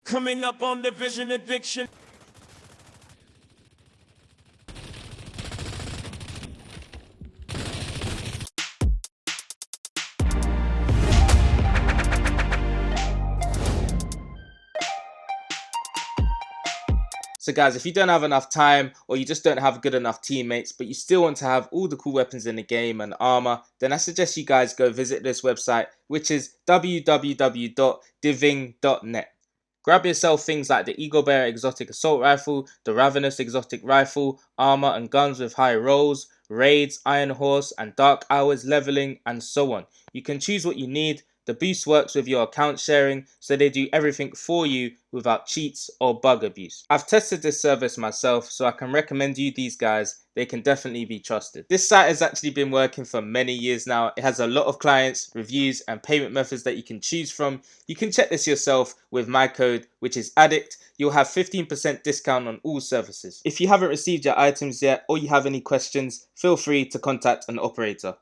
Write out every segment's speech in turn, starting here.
Coming up on the vision addiction. So guys, if you don't have enough time or you just don't have good enough teammates, but you still want to have all the cool weapons in the game and armor, then I suggest you guys go visit this website, which is www.diving.net. Grab yourself things like the Eagle Bearer Exotic Assault Rifle, the Ravenous Exotic Rifle, armor and guns with high rolls, raids, Iron Horse, and Dark Hours leveling, and so on. You can choose what you need. The boost works with your account sharing, so they do everything for you without cheats or bug abuse. I've tested this service myself, so I can recommend you these guys. They can definitely be trusted. This site has actually been working for many years now. It has a lot of clients, reviews, and payment methods that you can choose from. You can check this yourself with my code, which is ADDICT. You'll have 15% discount on all services. If you haven't received your items yet or you have any questions, feel free to contact an operator.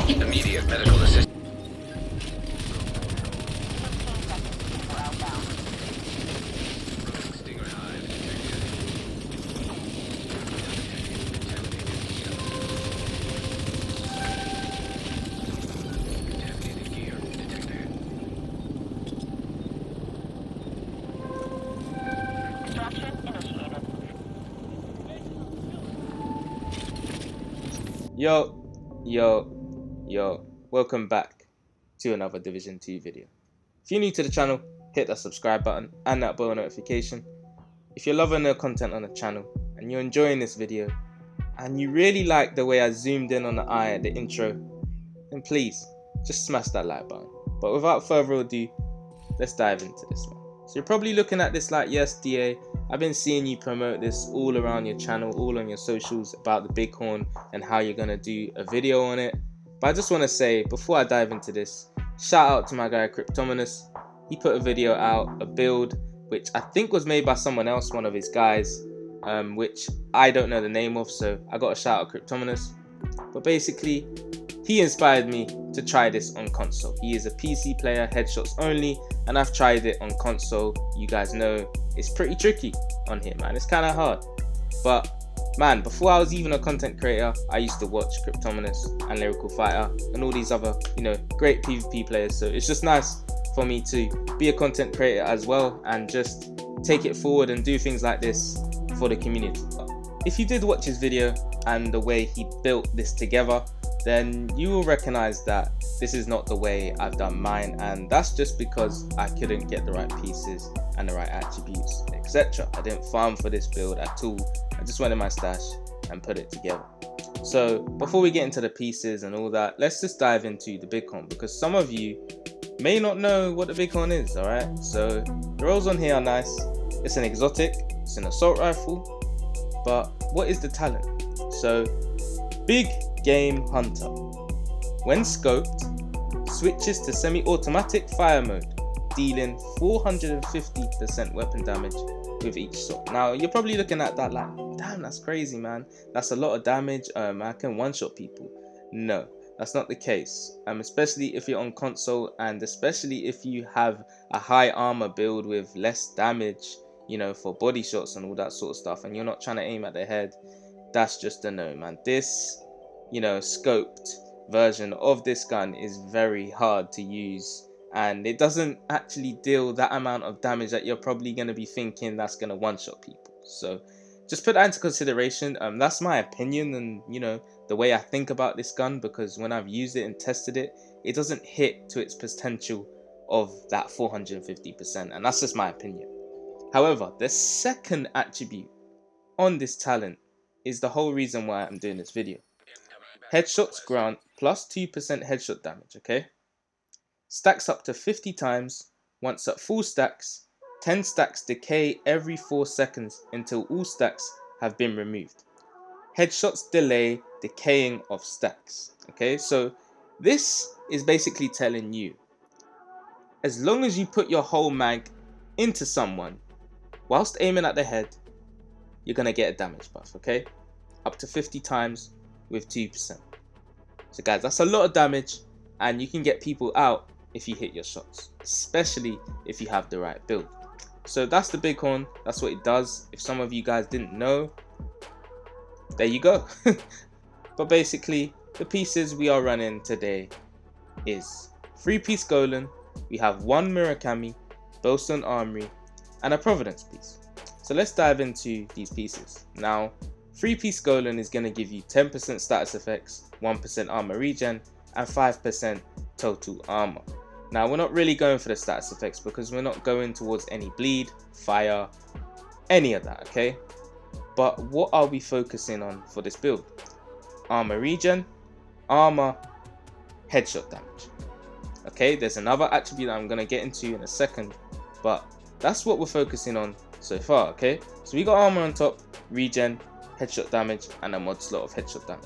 Immediate medical assistance. Yo, welcome back to another Division 2 video. If you're new to the channel, hit that subscribe button and that bell notification. If you're loving the content on the channel and you're enjoying this video and you really like the way I zoomed in on the eye at the intro, then please just smash that like button. But without further ado, let's dive into this one. So you're probably looking at this like, yes DA, I've been seeing you promote this all around your channel, all on your socials about the Bighorn and how you're gonna do a video on it. But I just want to say, before I dive into this, shout out to my guy Cryptominus. He put a video out, a build, which I think was made by someone else, one of his guys, which I don't know the name of, so I got a shout out Cryptominus. But basically, he inspired me to try this on console. He is a PC player, headshots only, and I've tried it on console. You guys know it's pretty tricky on here, man. It's kind of hard. But man, before I was even a content creator, I used to watch Cryptominus and Lyrical Fighter and all these other, great PvP players. So it's just nice for me to be a content creator as well and just take it forward and do things like this for the community. If you did watch his video and the way he built this together, then you will recognize that this is not the way I've done mine, and that's just because I couldn't get the right pieces and the right attributes, etc. I didn't farm for this build at all. I just went in my stash and put it together. So before we get into the pieces and all that, let's just dive into the Bighorn, because some of you may not know what the Bighorn is. All right, so the rolls on here are nice. It's an exotic, it's an assault rifle, but what is the talent? So Big Game Hunter. When scoped, switches to semi-automatic fire mode, dealing 450% weapon damage with each shot. Now you're probably looking at that like, damn, that's crazy, man. That's a lot of damage. I can one-shot people. No, that's not the case. Especially if you're on console, and especially if you have a high armor build with less damage, you know, for body shots and all that sort of stuff, and you're not trying to aim at their head. That's just a no, man. This, you know, scoped version of this gun is very hard to use, and it doesn't actually deal that amount of damage that you're probably going to be thinking that's going to one-shot people. So just put that into consideration. That's my opinion, and you know, the way I think about this gun, because when I've used it and tested it, it doesn't hit to its potential of that 450%, and that's just my opinion. However, the second attribute on this talent is the whole reason why I'm doing this video. Headshots grant plus 2% headshot damage, okay? Stacks up to 50 times. Once at full stacks, 10 stacks decay every 4 seconds until all stacks have been removed. Headshots delay decaying of stacks, okay? So this is basically telling you, as long as you put your whole mag into someone whilst aiming at the head, you're going to get a damage buff, okay? Up to 50 times with 2%. So guys, that's a lot of damage, and you can get people out if you hit your shots, especially if you have the right build. So that's the Bighorn. That's what it does. If some of you guys didn't know, there you go. But basically, the pieces we are running today is 3-piece Golan. We have 1 Murakami, Bowstone Armory, and a Providence piece. So let's dive into these pieces. Now, 3-piece Golan is going to give you 10% status effects, 1% armor regen, and 5% total armor. Now, we're not really going for the status effects because we're not going towards any bleed, fire, any of that, okay? But what are we focusing on for this build? Armor regen, armor, headshot damage. Okay, there's another attribute that I'm going to get into in a second, but that's what we're focusing on so far, okay? So we got armor on top, regen, headshot damage, and a mod slot of headshot damage.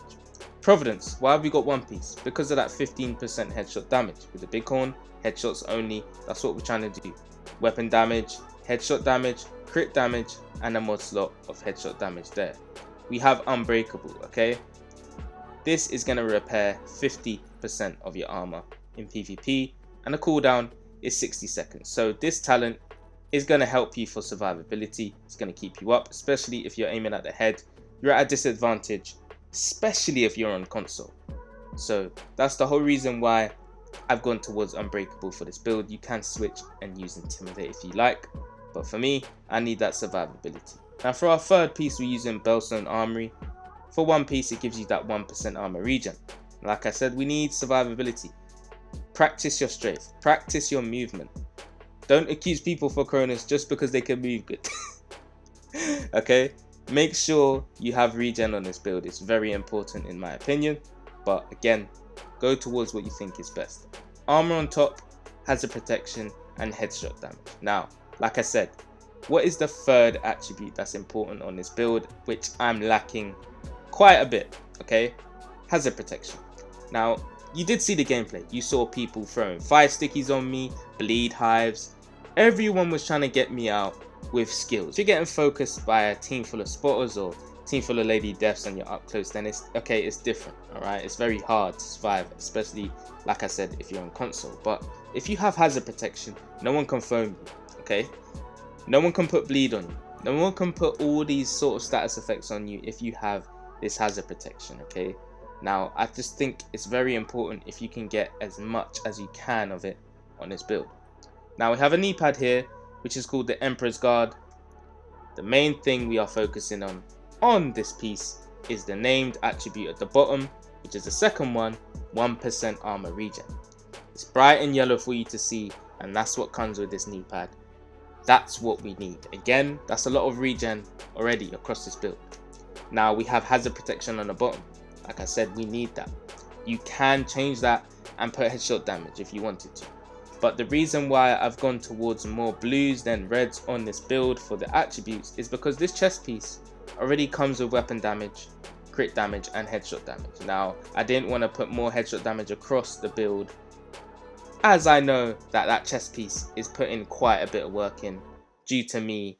Providence, why have we got 1 piece? Because of that 15% headshot damage. With the Bighorn, headshots only, that's what we're trying to do. Weapon damage, headshot damage, crit damage, and a mod slot of headshot damage there. We have Unbreakable, okay? This is going to repair 50% of your armor in PvP, and the cooldown is 60 seconds. So this talent is going to help you for survivability. It's going to keep you up, especially if you're aiming at the head. You're at a disadvantage, especially if you're on console. So that's the whole reason why I've gone towards Unbreakable for this build. You can switch and use Intimidate if you like, but for me, I need that survivability. Now for our third piece, we're using Bellstone Armory. For 1 piece, it gives you that 1% armor regen. Like I said, we need survivability. Practice your strafe, practice your movement. Don't accuse people for Cronus just because they can move good. Okay, make sure you have regen on this build. It's very important in my opinion, but again, go towards what you think is best. Armor on top, hazard protection, and headshot damage. Now, like I said, what is the third attribute that's important on this build, which I'm lacking quite a bit? Okay, hazard protection. Now, you did see the gameplay. You saw people throwing fire stickies on me, bleed hives. Everyone was trying to get me out with skills. If you're getting focused by a team full of spotters or team full of lady deaths and you're up close, then it's okay, it's different. All right, it's very hard to survive, especially like I said, if you're on console. But if you have hazard protection, no one can foam you. Okay, no one can put bleed on you. No one can put all these sort of status effects on you if you have this hazard protection. Okay, now I just think it's very important if you can get as much as you can of it on this build. Now we have a knee pad here, which is called the Emperor's Guard. The main thing we are focusing on this piece is the named attribute at the bottom, which is the second one, 1% armor regen. It's bright and yellow for you to see, and that's what comes with this knee pad. That's what we need. Again, that's a lot of regen already across this build. Now we have hazard protection on the bottom. Like I said, we need that. You can change that and put headshot damage if you wanted to. But the reason why I've gone towards more blues than reds on this build for the attributes is because this chest piece already comes with weapon damage, crit damage and headshot damage. Now, I didn't want to put more headshot damage across the build, as I know that that chest piece is putting quite a bit of work in due to me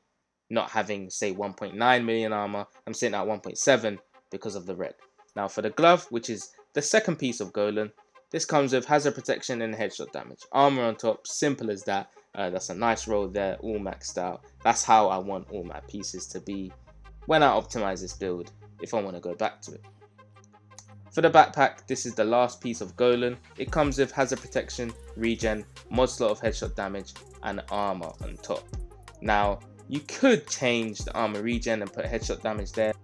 not having, say, 1.9 million armor. I'm sitting at 1.7 because of the red. Now for the glove, which is the second piece of Golan, this comes with hazard protection and headshot damage. Armor on top, simple as that. That's a nice roll there, all maxed out. That's how I want all my pieces to be when I optimize this build, if I want to go back to it. For the backpack, this is the last piece of Golan. It comes with hazard protection, regen, mod slot of headshot damage, and armor on top. Now, you could change the armor regen and put headshot damage there.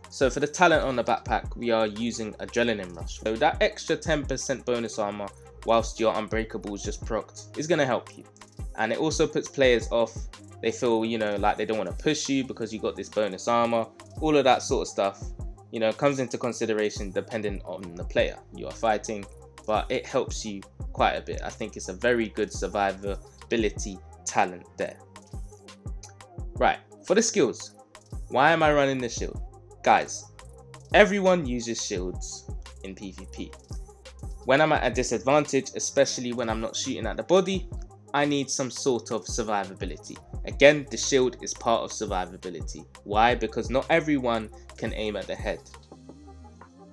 So for the talent on the backpack, we are using Adrenaline Rush. So that extra 10% bonus armor whilst your Unbreakables just procced is going to help you. And it also puts players off. They feel, you know, like they don't want to push you because you got this bonus armor. All of that sort of stuff, you know, comes into consideration depending on the player you are fighting. But it helps you quite a bit. I think it's a very good survivability talent there. Right, for the skills, why am I running the shield? Guys, everyone uses shields in PvP. When I'm at a disadvantage, especially when I'm not shooting at the body, I need some sort of survivability. Again, the shield is part of survivability. Why? Because not everyone can aim at the head.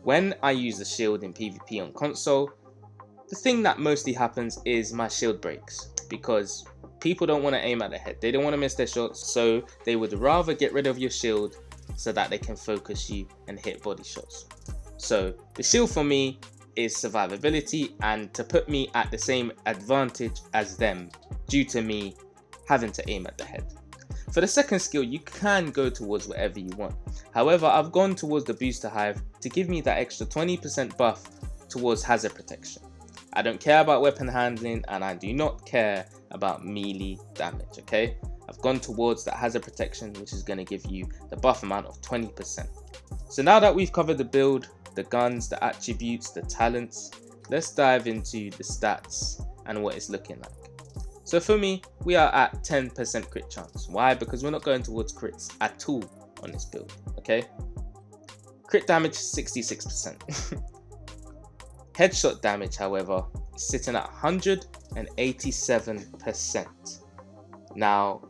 When I use the shield in PvP on console, the thing that mostly happens is my shield breaks, because people don't want to aim at the head. They don't want to miss their shots, so they would rather get rid of your shield so that they can focus you and hit body shots. So the shield for me is survivability, and to put me at the same advantage as them due to me having to aim at the head. For the second skill, you can go towards whatever you want. However, I've gone towards the booster hive to give me that extra 20% buff towards hazard protection. I don't care about weapon handling, and I do not care about melee damage, okay? I've gone towards that hazard protection, which is going to give you the buff amount of 20%. So now that we've covered the build, the guns, the attributes, the talents, let's dive into the stats and what it's looking like. So for me, we are at 10% crit chance. Why? Because we're not going towards crits at all on this build, okay? Crit damage, 66%. Headshot damage, however, is sitting at 187%. Now,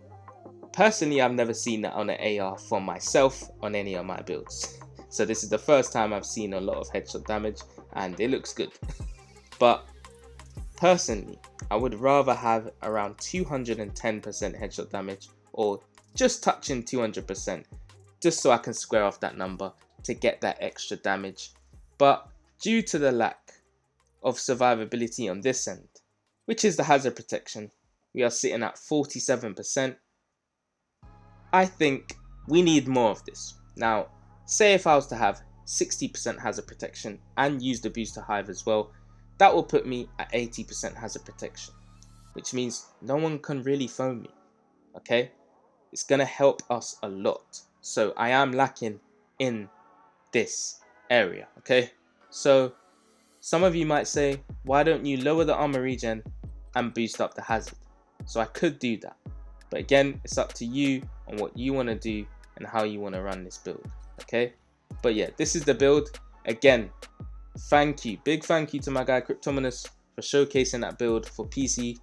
personally, I've never seen that on an AR for myself on any of my builds. So this is the first time I've seen a lot of headshot damage, and it looks good. But personally, I would rather have around 210% headshot damage, or just touching 200%, just so I can square off that number to get that extra damage. But due to the lack of survivability on this end, which is the hazard protection, we are sitting at 47%. I think we need more of this. Now, say if I was to have 60% hazard protection and use the booster hive as well, that will put me at 80% hazard protection, which means no one can really phone me, okay? It's gonna help us a lot. So I am lacking in this area, okay? So some of you might say, why don't you lower the armor regen and boost up the hazard? So I could do that, but again, it's up to you on what you want to do and how you want to run this build, okay? But yeah, this is the build. Again, thank you, big thank you to my guy Cryptominus for showcasing that build for PC.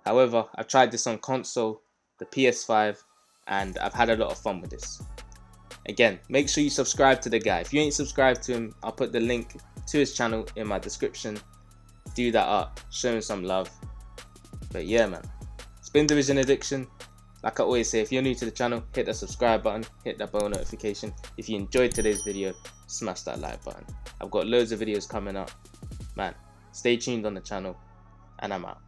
However, I've tried this on console, the PS5, and I've had a lot of fun with this. Again, make sure you subscribe to the guy. If you ain't subscribed to him, I'll put the link to his channel in my description. Do that up, show him some love. But yeah, man, it's been the REGEN Addiction. Like I always say, if you're new to the channel, hit the subscribe button, hit that bell notification. If you enjoyed today's video, smash that like button. I've got loads of videos coming up. Man, stay tuned on the channel, and I'm out.